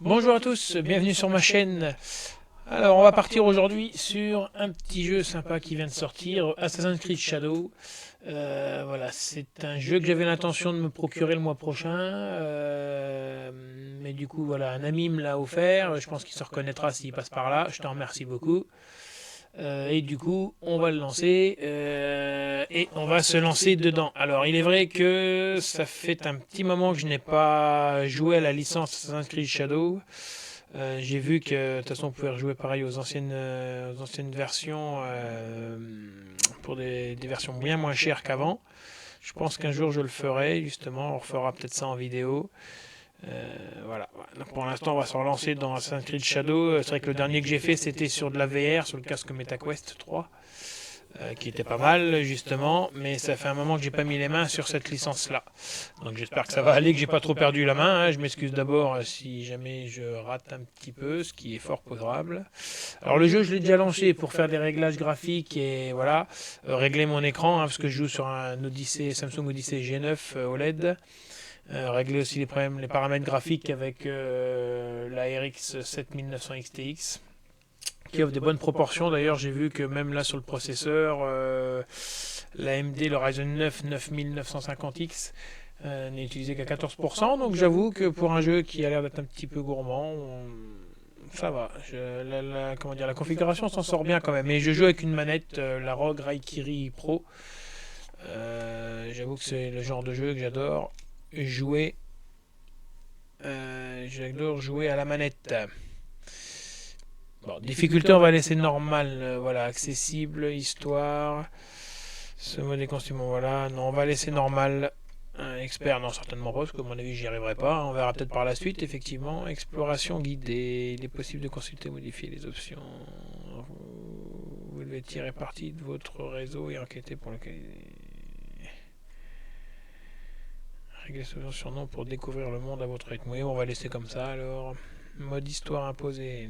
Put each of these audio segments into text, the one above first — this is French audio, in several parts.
Bonjour à tous, bienvenue sur ma chaîne. Alors on va partir aujourd'hui sur un petit jeu sympa qui vient de sortir, Assassin's Creed Shadow. Voilà, c'est un jeu que j'avais l'intention de me procurer le mois prochain, mais du coup voilà, un ami me l'a offert, je pense qu'il se reconnaîtra s'il passe par là, je te remercie beaucoup. Et du coup, on va le lancer et on va se lancer dedans. Alors, il est vrai que ça fait un petit moment que je n'ai pas joué à la licence Assassin's Creed Shadow. J'ai vu que de toute façon, on pouvait rejouer pareil aux anciennes versions pour des versions bien moins chères qu'avant. Je pense qu'un jour je le ferai, justement. On refera peut-être ça en vidéo. Voilà. Donc pour l'instant, on va se relancer dans Assassin's Creed Shadow. C'est vrai que le dernier que j'ai fait, c'était sur de la VR, sur le casque MetaQuest 3, qui était pas mal, justement. Mais ça fait un moment que j'ai pas mis les mains sur cette licence-là. Donc j'espère que ça va aller, que j'ai pas trop perdu la main. Hein. Je m'excuse d'abord si jamais je rate un petit peu, ce qui est fort probable. Alors le jeu, je l'ai déjà lancé pour faire des réglages graphiques et voilà, régler mon écran, hein, parce que je joue sur un Odyssey, Samsung Odyssey G9 OLED. Régler aussi les problèmes, les paramètres graphiques avec la RX 7900 XTX qui offre des bonnes proportions. D'ailleurs, j'ai vu que même là sur le processeur, l'AMD, le Ryzen 9 9950X n'est utilisé qu'à 14%. Donc j'avoue que pour un jeu qui a l'air d'être un petit peu gourmand, ça va. Comment dire, la configuration s'en sort bien quand même. Mais je joue avec une manette, la ROG Raikiri Pro. J'avoue que c'est le genre de jeu que j'adore jouer. J'adore jouer à la manette. Bon, difficulté, on va laisser normal, voilà, accessible, histoire. Ce mode est constitué, voilà. Non, on va laisser normal. Expert, non, certainement pas, parce que à mon avis, j'y arriverai pas. On verra peut-être par la suite, effectivement. Exploration guidée. Il est possible de consulter, modifier les options. Vous devez tirer parti de votre réseau et enquêter pour lequel. Régler ce surnom pour découvrir le monde à votre rythme. Oui, on va laisser comme ça alors. Mode histoire imposé.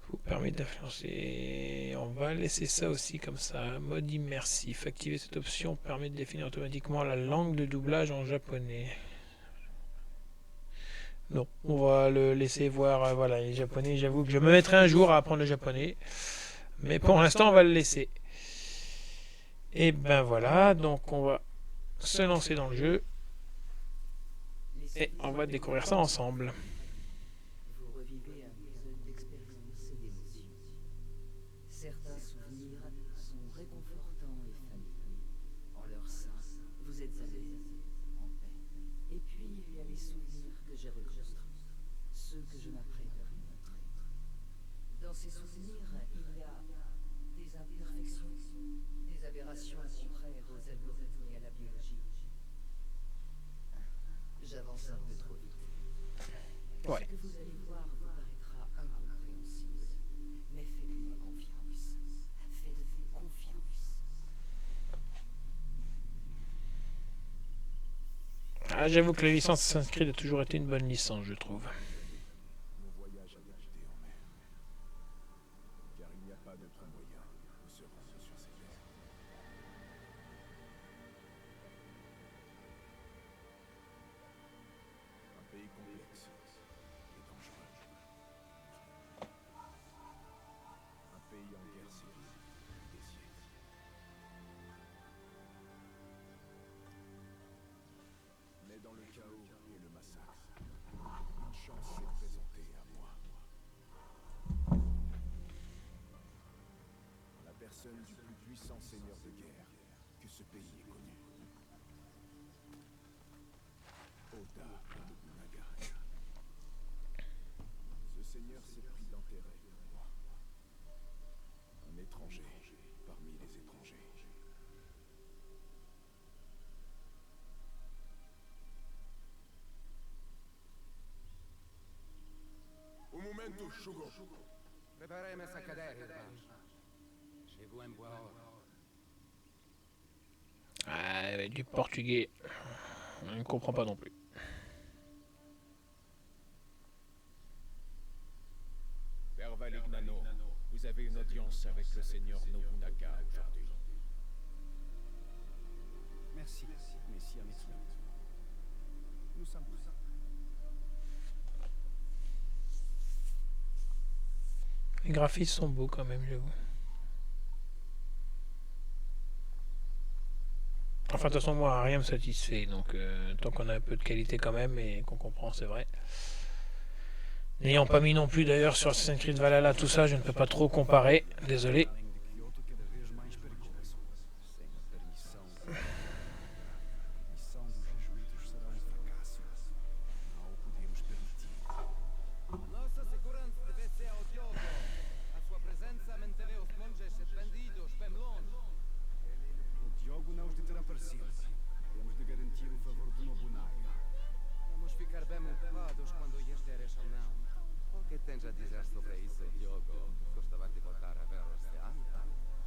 Vous permet d'influencer. On va laisser ça aussi comme ça. Mode immersif. Activer cette option permet de définir automatiquement la langue de doublage en japonais. Non, on va le laisser voir. Voilà, les japonais. J'avoue que je me mettrai un jour à apprendre le japonais. Mais pour l'instant, on va le laisser. Et ben voilà, donc on va se lancer dans le jeu. Et on va découvrir ça ensemble. Vous revivez un épisode d'expérience et d'émotion. Certains souvenirs sont réconfortants et familiers. En leur sein, vous êtes à l'aise, en paix. Et puis, il y a les souvenirs que j'ai reconstruits, ceux que je m'apprête à vous montrer. Dans ces souvenirs, il y a des imperfections, des aberrations contraires aux algorithmes et à la biologie. J'avance un peu trop vite. Ouais. Ce que vous allez voir vous paraîtra incompréhensible. Mais faites-moi confiance. Faites-vous confiance. Ah, j'avoue que la licence Assassin's Creed a toujours été une bonne licence, je trouve. Mon voyage a débuté en mer, car il n'y a pas d'autre moyen de se rendre sur ces terres. Un pays complexe et dangereux. Un pays en guerre civile depuis des siècles. Mais dans le chaos et le massacre, une chance s'est présentée à moi. La personne du plus puissant seigneur de guerre que ce pays ait connu. Oda Nobunaga. Ce seigneur s'est pris d'intérêt pour moi. Un étranger parmi les étrangers. Un momento, Shugo. Preparem essa cadeira, irmãos. Chegou em boa hora. Ah, du portugais. On ne comprend pas non plus. Père Valignano, vous avez une audience avec le seigneur Nobunaga aujourd'hui. Merci, messieurs, messieurs. Nous sommes Les graphismes sont beaux quand même, j'avoue. Enfin, de toute façon, moi, rien me satisfait. Donc, tant qu'on a un peu de qualité quand même et qu'on comprend, c'est vrai. N'ayant pas mis non plus d'ailleurs sur Assassin's Creed Valhalla tout ça, je ne peux pas trop comparer. Désolé. Nossa segurança deve ser ao Diogo. A sua presença manteve os monges bandidos bem longe. O Diogo não os deterá para sempre. Temos de garantir o favor do Nobunaga. Vamos ficar bem ocupados quando esteres ou não. O que tens a dizer sobre isso, Diogo? Gostava de voltar a ver o oceano?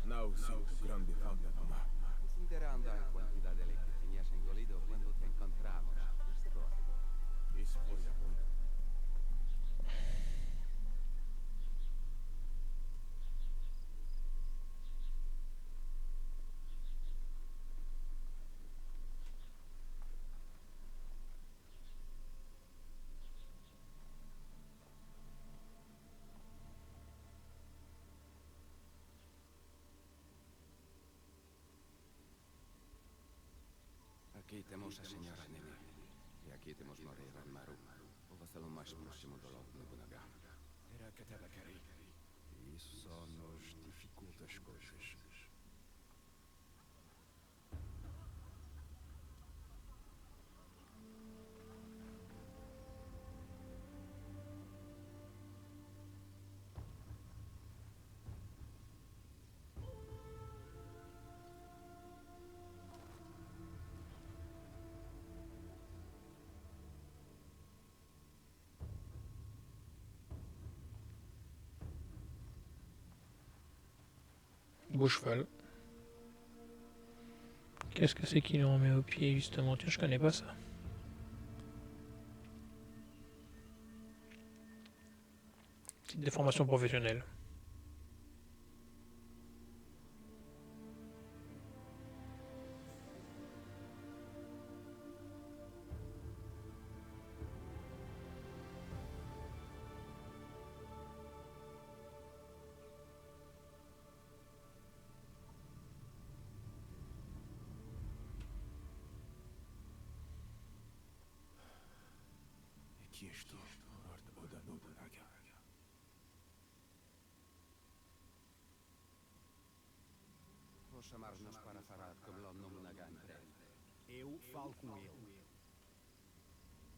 Não sinto grande falta do mar. Considerando a quantidade que tinhas engolido quando te encontramos. Isso foi há muito. Aqui temos a senhora Nemi. E aqui temos Moreira Maru. O vassalo mais próximo do Lord Nobunaga. Era Katabakari. E isso só nos dificulta as coisas. Beau cheval. Qu'est-ce que c'est qu'ils l'ont mis au pied justement? Tiens, je connais pas ça. Petite déformation professionnelle. Aqui estou, Lord Oda Nobunaga. Vou chamar-nos para falar com o Lord Nobunaga em breve. Eu falo com ele.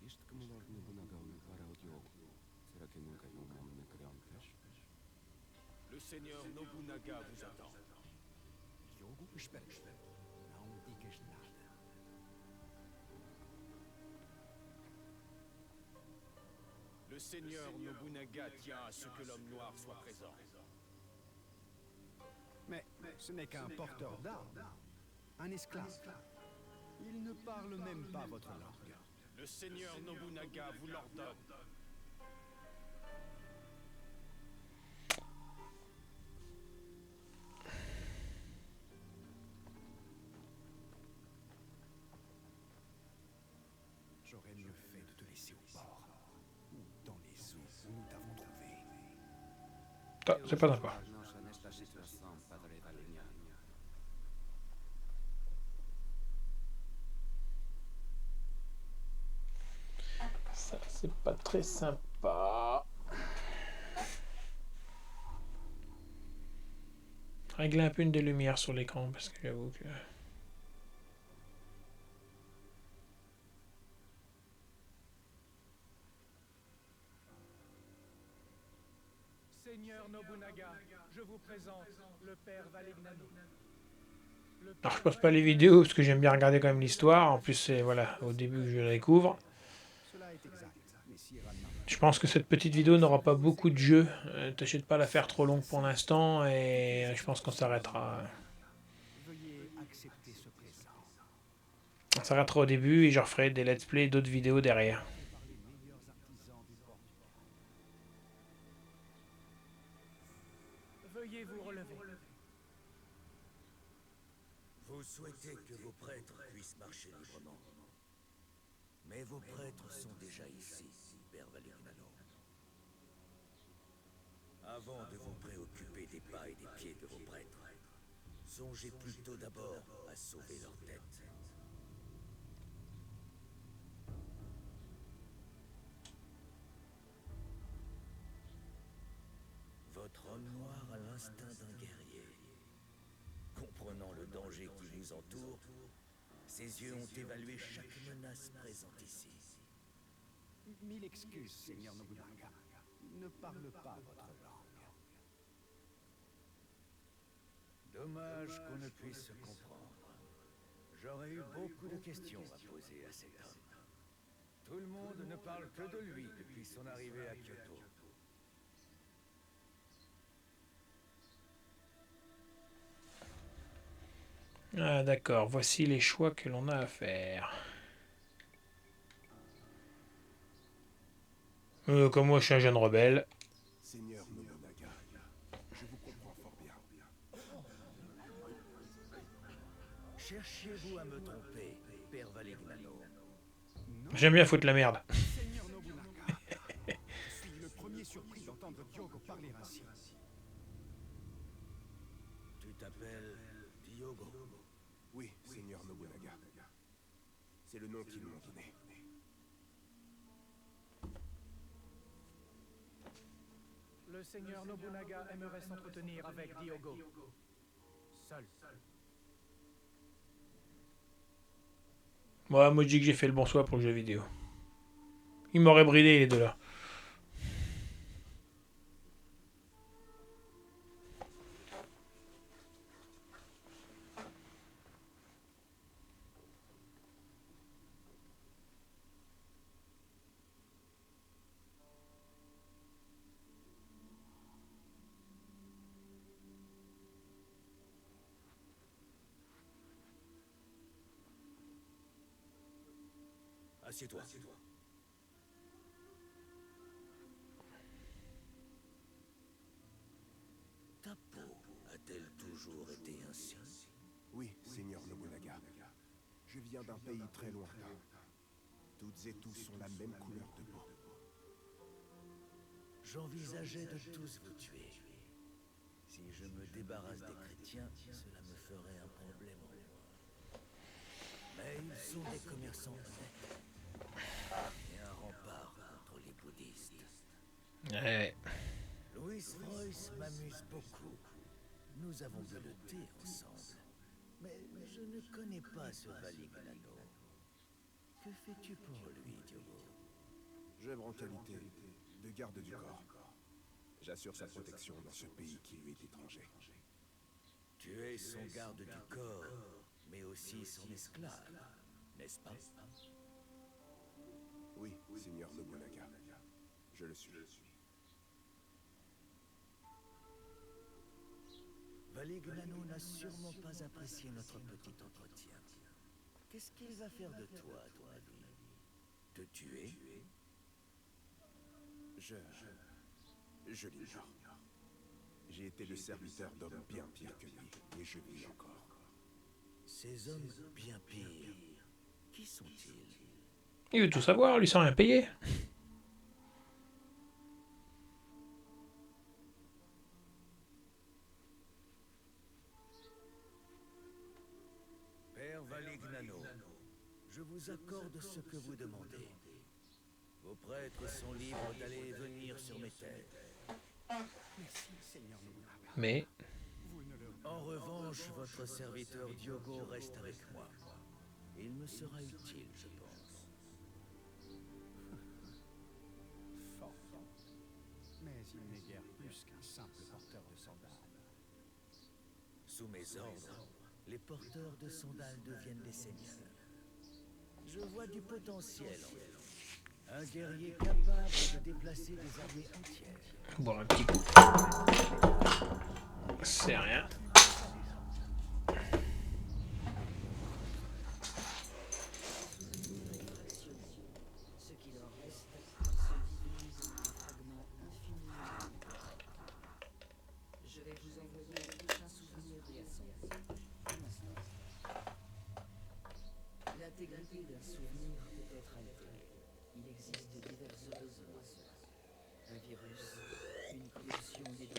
Isto que o Lord Nobunaga olhou para o Diogo. Será que nunca viu um homem negro antes? Le Seigneur Nobunaga vous attend. Diogo, espera. Não digas nada. Le Seigneur Nobunaga tient à ce que l'homme noir soit présent. Mais ce n'est qu'un porteur d'armes, un esclave. Il ne parle même pas votre langue. Le Seigneur Nobunaga vous l'ordonne. J'aurais mieux fait de te laisser au port, ou dans les eaux où nous t'avons trouvé. Ah, c'est pas sympa. Nossa nesta situação, Padre Valinha. Ça, c'est pas très sympa. Régler un peu une des lumières sur l'écran parce que j'avoue que. Seigneur Nobunaga, je vous présente le père Valignano. Alors je poste pas les vidéos parce que j'aime bien regarder quand même l'histoire. En plus c'est voilà au début que je la découvre. Cela est exact, messire Ranma. Je pense que cette petite vidéo n'aura pas beaucoup de jeux. Tâchez de pas la faire trop longue pour l'instant et je pense qu'on s'arrêtera. Veuillez accepter ce présent. On s'arrêtera au début et je referai des let's play, d'autres vidéos derrière. Par les meilleurs artisans du Portugal. Veuillez vous relever. Vous souhaitez que vos prêtres puissent marcher librement. Mais vos prêtres sont déjà ici, Père Valignano. Avant de vous préoccuper des pas et des pieds de vos prêtres, songez plutôt d'abord à sauver leur tête. Votre homme noir a l'instinct d'un guerrier. Comprenant le danger qui vous entoure, ses yeux ont évalué chaque menace présente ici. Mille excuses, Seigneur Nobunaga. Il ne parle pas votre langue. Dommage qu'on ne puisse se comprendre. J'aurais eu beaucoup de questions à poser à cet homme. Tout le monde ne parle que de lui depuis son arrivée à Kyoto. Ah d'accord, voici les choix que l'on a à faire. Comme moi je suis un jeune rebelle. Seigneur Nobunaga, je vous comprends fort bien. Cherchez-vous à me tromper, Père Valignano? J'aime bien foutre la merde. Seigneur Nobunaga, je suis le premier surpris d'entendre Diogo parler ainsi. Tu t'appelles Diogo? Oui, Seigneur Nobunaga. C'est le nom qu'ils m'ont donné. Le seigneur Nobunaga aimerait s'entretenir avec Diogo. Seul. Moi je dis que j'ai fait le bon choix pour le jeu vidéo. Ils m'auraient bridé les deux là. Assieds-toi. Ta peau a-t-elle toujours été ainsi? Oui, Seigneur Nobunaga. Je viens d'un pays très lointain. Toutes et tous ont la même couleur de peau. J'envisageais de tous vous tuer. Si je me débarrasse des chrétiens, cela me ferait un problème en moins. Mais ils sont des commerçants honnêtes. Et un rempart contre les bouddhistes. Ouais. Louis Royce m'amuse beaucoup. Nous avons bu le thé ensemble. Mais je ne connais pas ce Valignano. Que fais-tu pour lui, Diogo? J'œuvre en qualité de garde du corps. J'assure sa protection dans ce pays qui lui est étranger. Tu es son garde du corps, mais aussi son esclave, n'est-ce pas? Oui, Seigneur Nobunaga. Je le suis. Valignano n'a sûrement pas apprécié notre petit entretien. Qu'est-ce qu'il va faire de toi, à ton avis? Te tuer? Je l'ignore. J'ai été le serviteur d'hommes bien pires que lui, et je vis encore. Ces hommes bien pires, qui sont-ils? Il veut tout savoir, lui sans rien payer. Père Valignano, je vous accorde ce que vous demandez. Vos prêtres sont libres d'aller et venir sur mes terres. Merci, Seigneur Nobunaga. Mais Vous ne le... En revanche, votre serviteur Diogo reste avec moi. Il me sera utile, je pense. Fort bien. Mais il n'est guère plus qu'un simple porteur de sandales. Sous mes ordres, les porteurs de sandales deviennent des seigneurs. Je vois du potentiel en eux. Un guerrier capable de déplacer des armées entières. boire un petit coup. C'est rien. Ce qui leur reste se divise en des fragments infiniment. Je vais vous envoyer un prochain souvenir réassemblé. Un instant. L'intégrité d'un souvenir peut être altérée. Il existe diverses raisons à cela. Un virus, une corruption des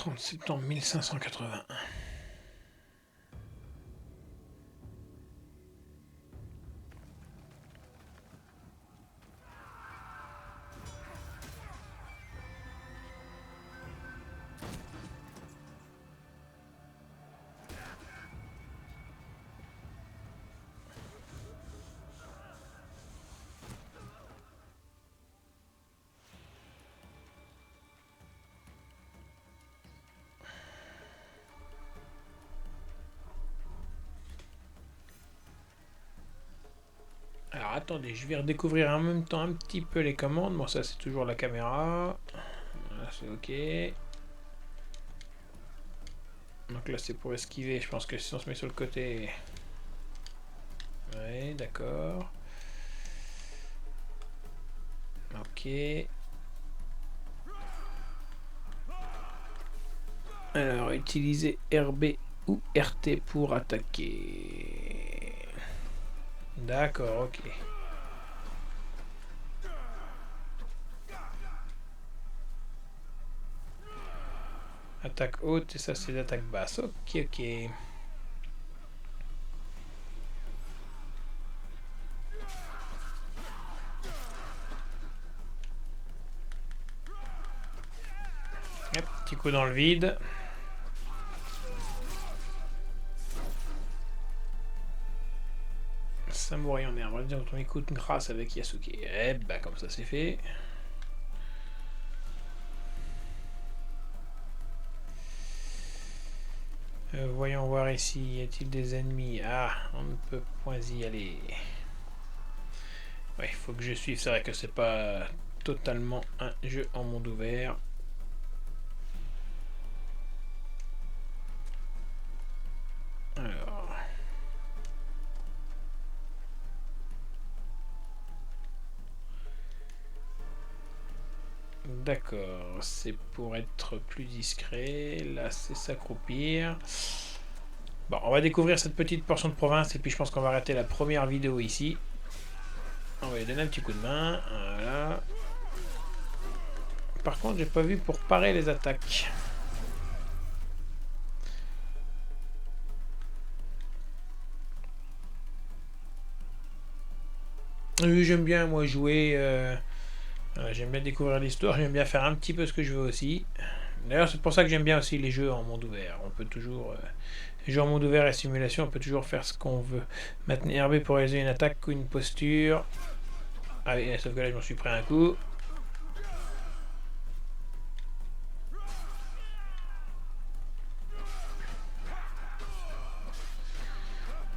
30 septembre 1581. Alors attendez, je vais redécouvrir en même temps un petit peu les commandes. Bon, ça c'est toujours la caméra. Voilà, c'est ok. Donc là c'est pour esquiver. Je pense que si on se met sur le côté. Ouais, d'accord. Ok. Alors, utiliser RB ou RT pour attaquer. D'accord, ok. Attaque haute et ça c'est l'attaque basse. Ok, ok. Hop, petit coup dans le vide. Samouraï en herbe. On écoute grâce avec Yasuke. Eh ben comme ça c'est fait. Voyons voir ici. Y a-t-il des ennemis? Ah, on ne peut point y aller. Ouais, il faut que je suive. C'est vrai que c'est pas totalement un jeu en monde ouvert. Alors. D'accord, c'est pour être plus discret. Là, c'est s'accroupir. Bon, on va découvrir cette petite portion de province et puis je pense qu'on va arrêter la première vidéo ici. On va lui donner un petit coup de main. Voilà. Par contre, j'ai pas vu pour parer les attaques. Oui, j'aime bien moi jouer. J'aime bien découvrir l'histoire. J'aime bien faire un petit peu ce que je veux aussi. D'ailleurs, c'est pour ça que j'aime bien aussi les jeux en monde ouvert. On peut toujours. Les jeux en monde ouvert et simulation, on peut toujours faire ce qu'on veut. Maintenir RB pour réaliser une attaque ou une posture. Ah oui, sauf que là, je m'en suis pris un coup.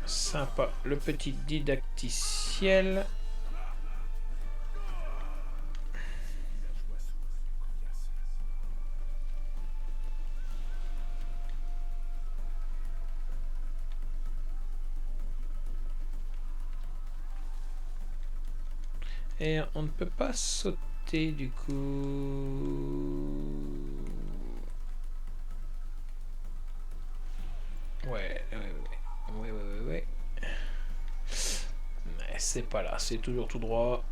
Sympa, le petit didacticiel. Et on ne peut pas sauter du coup. Ouais. Mais c'est pas là, c'est toujours tout droit.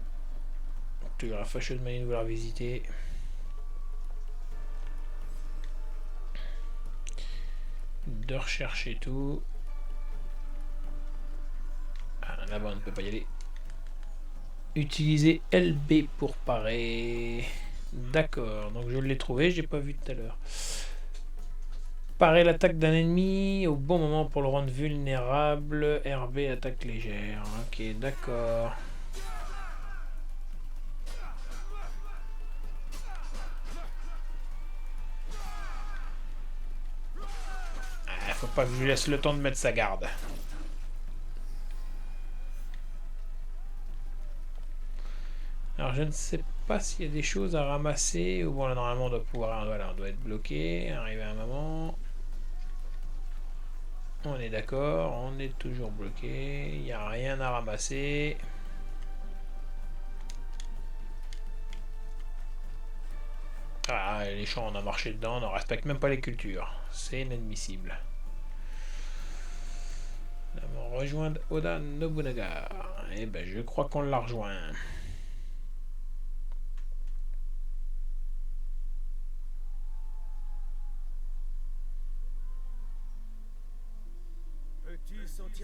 Toujours la fâcheuse manière de vouloir visiter. De rechercher tout. Ah, là-bas on ne peut pas y aller. Utiliser LB pour parer. D'accord, donc je l'ai trouvé, j'ai pas vu tout à l'heure. Parer l'attaque d'un ennemi au bon moment pour le rendre vulnérable. RB attaque légère. Ok, d'accord. Ah, faut pas que je lui laisse le temps de mettre sa garde. Alors je ne sais pas s'il y a des choses à ramasser ou bon là normalement on doit pouvoir, voilà, on doit être bloqué, arriver à un moment. On est d'accord, on est toujours bloqué, il n'y a rien à ramasser. Ah les champs on a marché dedans, on ne respecte même pas les cultures, c'est inadmissible. Là, on rejoint Oda Nobunaga. Eh ben je crois qu'on l'a rejoint.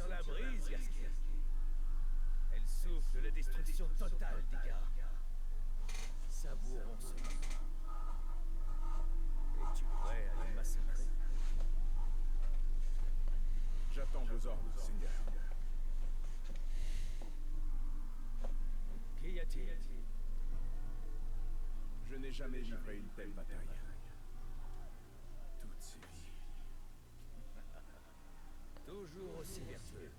sentir la brise, Yaskir. Elle souffle de la destruction totale, Diga. Savourons ce moment. Es-tu prêt à les massacrer? J'attends vos ordres, Seigneur. Qu'y a-t-il? Je n'ai jamais livré une telle bataille. Toutes ces vies. Toujours aussi vertueux.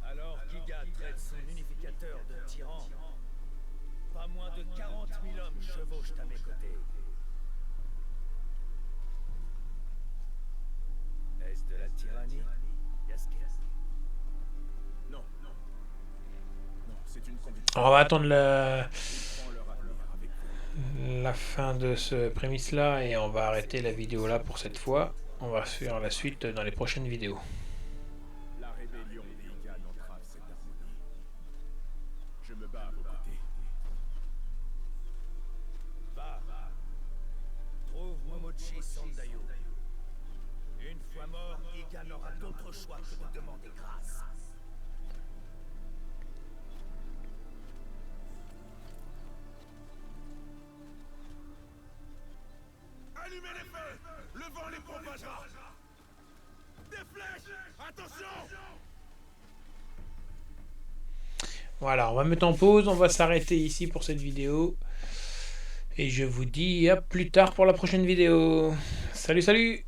Alors Giga traite son unificateur de tyran. Pas moins de 40 000 hommes chevauchent à mes côtés. Est-ce de la tyrannie, Yaskir? Non, non. Non, c'est une conviction. Alors, on va attendre Ils prend leur avenir avec vous. la fin de ce prémisse-là et on va arrêter la vidéo là pour cette fois. On va faire la suite dans les prochaines vidéos. La rébellion des Igan entrave cette harmonie. Je me bats à vos côtés. Va. Trouve Momochi Sandayo. Une fois mort, Giga n'aura d'autre choix que de demander grâce. Allumez les feux! Le vent les propagera! Des flèches! Attention! Voilà, on va mettre en pause, on va s'arrêter ici pour cette vidéo. Et je vous dis à plus tard pour la prochaine vidéo. Salut, salut!